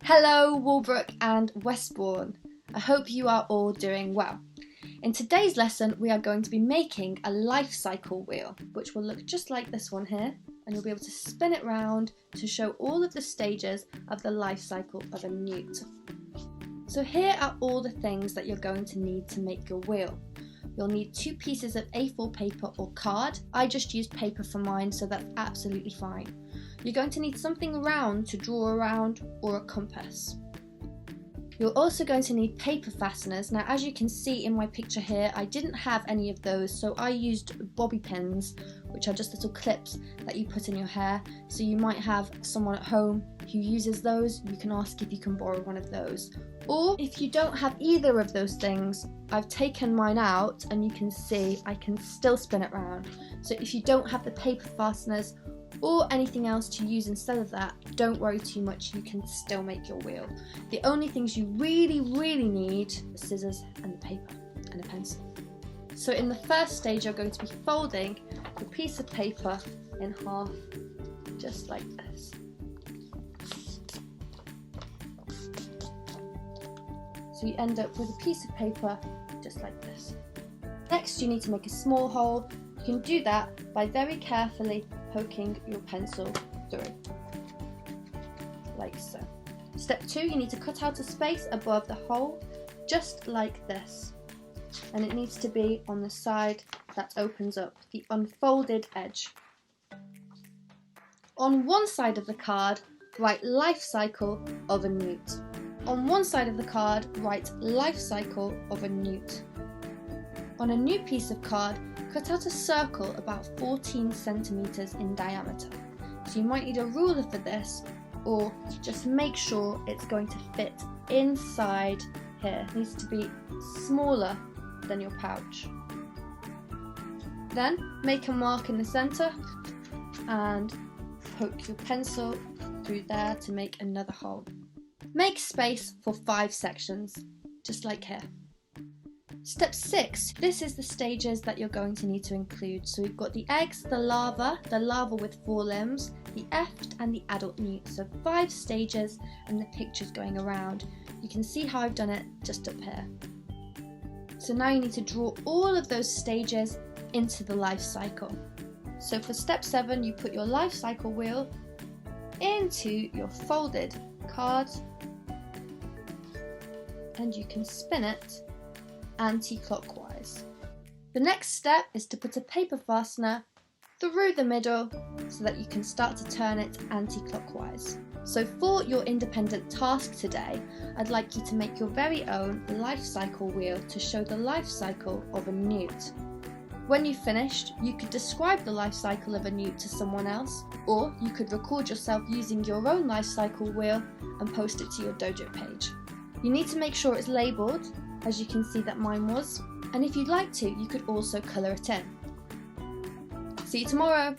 Hello Walbrook and Westbourne. I hope you are all doing well. In today's lesson we are going to be making a life cycle wheel which will look just like this one here, and you'll be able to spin it round to show all of the stages of the life cycle of a newt. So here are all the things that you're going to need to make your wheel. You'll need 2 pieces of A4 paper or card. I just used paper for mine, so that's absolutely fine. You're going to need something round to draw around or a compass. You're also going to need paper fasteners. Now, as you can see in my picture here, I didn't have any of those, so I used bobby pins, which are just little clips that you put in your hair. So you might have someone at home who uses those. You can ask if you can borrow one of those. Or if you don't have either of those things, I've taken mine out and you can see I can still spin it round. So if you don't have the paper fasteners or anything else to use instead of that, don't worry too much, you can still make your wheel. The only things you really need are scissors and the paper and a pencil. So in the first stage you're going to be folding the piece of paper in half, just like this. So you end up with a piece of paper just like this. Next you need to make a small hole. You can do that by very carefully poking your pencil through, like so. Step 2, you need to cut out a space above the hole, just like this. And it needs to be on the side that opens up, the unfolded edge. On one side of the card, write life cycle of a newt. On one side of the card, write life cycle of a newt. On a new piece of card, cut out a circle about 14 centimeters in diameter. So you might need a ruler for this, or just make sure it's going to fit inside here. It needs to be smaller than your pouch. Then make a mark in the center and poke your pencil through there to make another hole. Make space for 5 sections, just like here. Step 6, this is the stages that you're going to need to include. So we've got the eggs, the larva with 4 limbs, the eft and the adult newt. So 5 stages and the pictures going around. You can see how I've done it just up here. So now you need to draw all of those stages into the life cycle. So for step 7, you put your life cycle wheel into your folded card and you can spin it anti-clockwise. The next step is to put a paper fastener through the middle so that you can start to turn it anti-clockwise. So for your independent task today, I'd like you to make your very own life cycle wheel to show the life cycle of a newt. When you've finished, you could describe the life cycle of a newt to someone else, or you could record yourself using your own life cycle wheel and post it to your dojo page. You need to make sure it's labelled, as you can see that mine was, and if you'd like to, you could also colour it in. See you tomorrow!